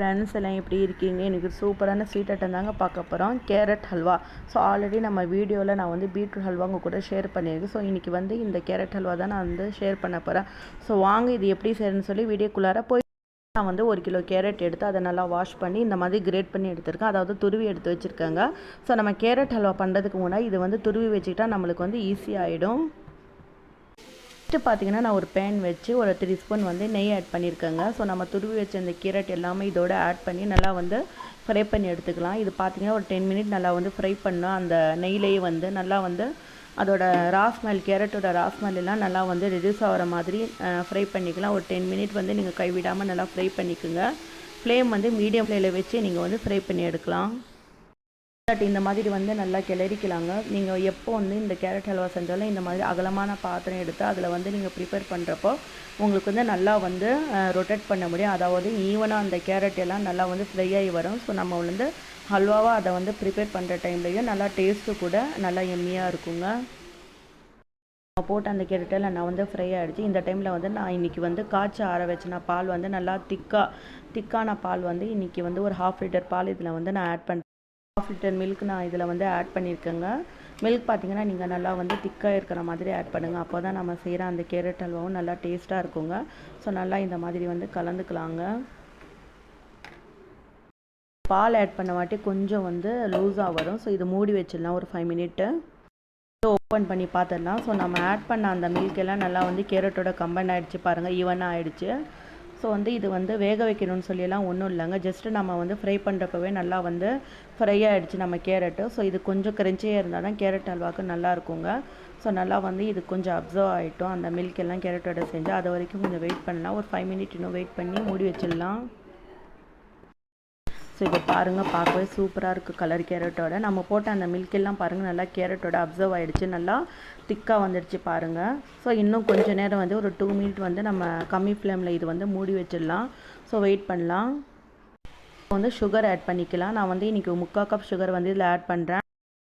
Friends எல்லாம் எப்படி இருக்கீங்க? எனக்கு சூப்பரான ஸ்வீட் ஐட்டம் தாங்க பார்க்க போகிறோம், கேரட் ஹல்வா. ஸோ ஆல்ரெடி நம்ம வீடியோவில் நான் வந்து பீட்ரூட் ஹல்வா உங்கள் கூட ஷேர் பண்ணியிருக்கேன். ஸோ இன்றைக்கி வந்து இந்த கேரட் ஹல்வா தான் நான் வந்து ஷேர் பண்ண போகிறேன். ஸோ வாங்க இது எப்படி செய்யணும்னு சொல்லி வீடியோக்குள்ளார போய் நான் வந்து 1 கிலோ கேரட் எடுத்து அதை நல்லா வாஷ் பண்ணி இந்த மாதிரி கிரேட் பண்ணி எடுத்துருக்கேன், அதாவது துருவி எடுத்து வச்சுருக்கேங்க. ஸோ நம்ம கேரட் ஹல்வா பண்ணுறதுக்கு முன்னாடி இது வந்து துருவி வச்சுக்கிட்டா நம்மளுக்கு வந்து ஈஸியாகிடும். பார்த்தீங்கன்னா நான் ஒரு பேன் வச்சு ஒரு 3 ஸ்பூன் வந்து நெய் ஆட் பண்ணியிருக்கேங்க. ஸோ நம்ம துருவி வச்ச இந்த கேரட் எல்லாமே இதோட ஆட் பண்ணி நல்லா வந்து ஃப்ரை பண்ணி எடுத்துக்கலாம். இது பார்த்தீங்கன்னா ஒரு 10 மினிட் நல்லா வந்து ஃப்ரை பண்ணோம். அந்த நெய்லேயே வந்து நல்லா வந்து அதோட ராஸ்மெல், கேரட்டோட ராஸ்மெல் எல்லாம் நல்லா வந்து ரெடியூஸ் ஆகிற மாதிரி ஃப்ரை பண்ணிக்கலாம். ஒரு 10 மினிட் வந்து நீங்கள் கைவிடாமல் நல்லா ஃப்ரை பண்ணிக்கோங்க. ஃப்ளேம் வந்து மீடியம் ஃப்ளேமில் வச்சு நீங்கள் வந்து ஃப்ரை பண்ணி எடுக்கலாம். இந்த மாதிரி வந்து நல்லா கிளறிக்கலாங்க. நீங்கள் எப்போ வந்து இந்த கேரட் ஹல்வா செஞ்சாலும் இந்த மாதிரி அகலமான பாத்திரம் எடுத்து அதில் வந்து நீங்கள் ப்ரிப்பேர் பண்ணுறப்போ உங்களுக்கு வந்து நல்லா வந்து ரொட்டேட் பண்ண முடியும். அதாவது ஈவனாக அந்த கேரட் எல்லாம் நல்லா வந்து ஃப்ரை ஆகி வரும். ஸோ நம்ம வந்து ஹல்வாவாக அதை வந்து ப்ரிப்பேர் பண்ணுற டைம்லேயும் நல்லா டேஸ்ட்டு கூட நல்லா எம்மியாக இருக்குங்க. போட்டு அந்த கேரட்டெல்லாம் நான் வந்து ஃப்ரை ஆகிடுச்சு. இந்த டைமில் வந்து நான் இன்றைக்கி வந்து காய்ச்சி ஆற வச்சேன் பால் வந்து நல்லா திக்கான பால் வந்து இன்றைக்கி வந்து ஒரு 1/2 லிட்டர் பால் இதில் வந்து நான் ஆட் பண்ணுறேன். 1/2 லிட்டர் மில்க் நான் இதில் வந்து ஆட் பண்ணியிருக்கேங்க. மில்க் பார்த்திங்கன்னா நீங்கள் நல்லா வந்து திக்காக இருக்கிற மாதிரி ஆட் பண்ணுங்கள். அப்போ தான் நம்ம செய்கிற அந்த கேரட் ஹல்வாவும் நல்லா டேஸ்ட்டாக இருக்குங்க. ஸோ நல்லா இந்த மாதிரி வந்து கலந்துக்கலாங்க. பால் ஆட் பண்ண வாட்டி கொஞ்சம் வந்து லூஸாக வரும். ஸோ இது மூடி வச்சிடலாம் ஒரு 5 மினிட்டு. ஓப்பன் பண்ணி பார்த்துடலாம். ஸோ நம்ம ஆட் பண்ண அந்த மில்க் எல்லாம் நல்லா வந்து கேரட்டோட கம்பைன் ஆகிடுச்சு பாருங்கள், ஈவனாக ஆகிடுச்சு. ஸோ வந்து இது வந்து வேக வைக்கணும்னு சொல்லியெல்லாம் ஒன்றும் இல்லைங்க. ஜஸ்ட்டு நம்ம வந்து ஃப்ரை பண்ணுறப்பவே நல்லா வந்து ஃப்ரை ஆகிடுச்சு நம்ம கேரட்டு. ஸோ இது கொஞ்சம் கிரன்ச்சியாக இருந்தால் தான் கேரட் ஹல்வாவுக்கு நல்லா இருக்குங்க. ஸோ நல்லா வந்து இது கொஞ்சம் அப்சர்வ் ஆகிட்டோம் அந்த மில்க் எல்லாம் கேரட்டோட செஞ்சு. அது வரைக்கும் கொஞ்சம் வெயிட் பண்ணலாம். ஒரு 5 மினிட் இன்னும் வெயிட் பண்ணி மூடி வச்சிடலாம். ஸோ இதை பாருங்கள், பார்க்கவே சூப்பராக இருக்குது கலர் கேரட்டோட. நம்ம போட்ட அந்த மில்க் எல்லாம் பாருங்கள் நல்லா கேரட்டோட அப்சர்வ் ஆகிடுச்சு, நல்லா திக்காக வந்துடுச்சு பாருங்கள். ஸோ இன்னும் கொஞ்சம் நேரம் வந்து ஒரு 2 மினிட் வந்து நம்ம கம்மி ஃப்ளேமில் இது வந்து மூடி வச்சிடலாம். ஸோ வெயிட் பண்ணலாம். வந்து சுகர் ஆட் பண்ணிக்கலாம். நான் வந்து இன்றைக்கி 3/4 கப் சுகர் வந்து இதில் ஆட் பண்ணுறேன்.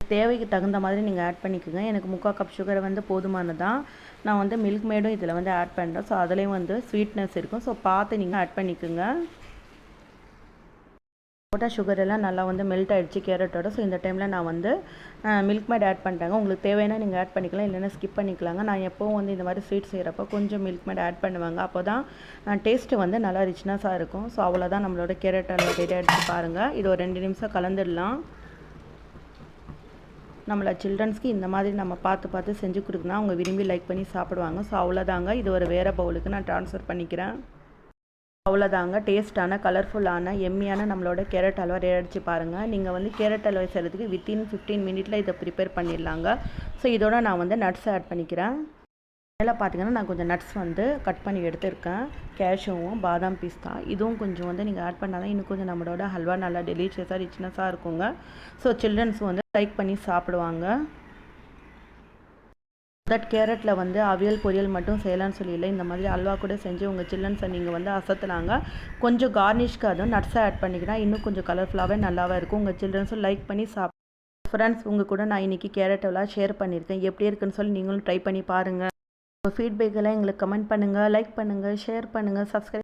தேவைக்கு தகுந்த மாதிரி நீங்கள் ஆட் பண்ணிக்கோங்க. எனக்கு 3/4 கப் சுகர் வந்து போதுமானதான். நான் வந்து மில்க் மேடும் இதில் வந்து ஆட் பண்ணுறேன். ஸோ அதுலேயும் வந்து ஸ்வீட்னஸ் இருக்கும். ஸோ பார்த்து நீங்கள் ஆட் பண்ணிக்கோங்க. போட்டால் சுகர் எல்லாம் நல்லா வந்து மெல்ட் ஆகிடுச்சு கேரட்டோட. ஸோ இந்த டைமில் நான் வந்து மில்க் மேட் ஆட் பண்ணிட்டாங்க. உங்களுக்கு தேவைன்னா நீங்கள் ஆட் பண்ணிக்கலாம், இல்லைன்னா ஸ்கிப் பண்ணிக்கலாங்க. நான் எப்போவும் வந்து இந்த மாதிரி ஸ்வீட் செய்கிறப்போ கொஞ்சம் மில்க் மேட் ஆட் பண்ணுவாங்க. அப்போ தான் டேஸ்ட்டு வந்து நல்லா ரிச்னஸாக இருக்கும். ஸோ அவ்வளோதான், நம்மளோட கேரட் ஹல்வா ரெடி ஆகிடுச்சு பாருங்கள். இது ஒரு 2 நிமிஷம் கலந்துடலாம். நம்மளை சில்ட்ரன்ஸ்க்கு இந்த மாதிரி நம்ம பார்த்து செஞ்சு கொடுக்கணும். அவங்க விரும்பி லைக் பண்ணி சாப்பிடுவாங்க. ஸோ அவ்வளோதாங்க, இது ஒரு வேறு பவுலுக்கு நான் ட்ரான்ஸ்ஃபர் பண்ணிக்கிறேன். அவ்வளோதாங்க, டேஸ்ட்டான கலர்ஃபுல்லான எம்மியான நம்மளோட கேரட் ஹல்வா ரெடி ஆகிடுச்சு பாருங்கள். நீங்கள் வந்து கேரட் ஹல்வா செய்கிறதுக்கு வித்தின் 15 மினிட்டில் இதை ப்ரிப்பேர் பண்ணிடலாங்க. ஸோ இதோட நான் வந்து நட்ஸ் ஆட் பண்ணிக்கிறேன். மேலே பார்த்தீங்கன்னா நான் கொஞ்சம் நட்ஸ் வந்து கட் பண்ணி எடுத்துருக்கேன். கேஷ்யூவும் பாதாம் பிஸ்தா இதுவும் கொஞ்சம் வந்து நீங்கள் ஆட் பண்ணால் தான் இன்னும் கொஞ்சம் நம்மளோட ஹல்வா நல்லா டெலிஷியஸாக ரிச்னஸாக இருக்குங்க. ஸோ சில்ட்ரன்ஸ் வந்து லைக் பண்ணி சாப்பிடுவாங்க. தட் கேரட்டில் வந்து அவியல் பொரியல் மட்டும் செய்யலான்னு சொல்லல, இந்த மாதிரி அல்வா கூட செஞ்சு உங்கள் சில்ட்ரன்ஸை நீங்கள் வந்து அசத்துனாங்க. கொஞ்சம் கார்னிஷ்க்கு அதுவும் நட்ஸை ஆட் பண்ணிக்கிட்டால் இன்னும் கொஞ்சம் கலர்ஃபுல்லாகவே நல்லாவே இருக்கும். உங்கள் சில்ட்ரன்ஸும் லைக் பண்ணி ஃப்ரெண்ட்ஸ் உங்கள் கூட நான் இன்றைக்கி கேரட் ஹல்வா ஷேர் பண்ணியிருக்கேன். எப்படி இருக்குன்னு சொல்லி நீங்களும் ட்ரை பண்ணி பாருங்கள். உங்கள் ஃபீட்பேக்கெல்லாம் எங்களுக்கு கமெண்ட் பண்ணுங்கள், லைக் பண்ணுங்கள், ஷேர் பண்ணுங்கள், சப்ஸ்கிரைப்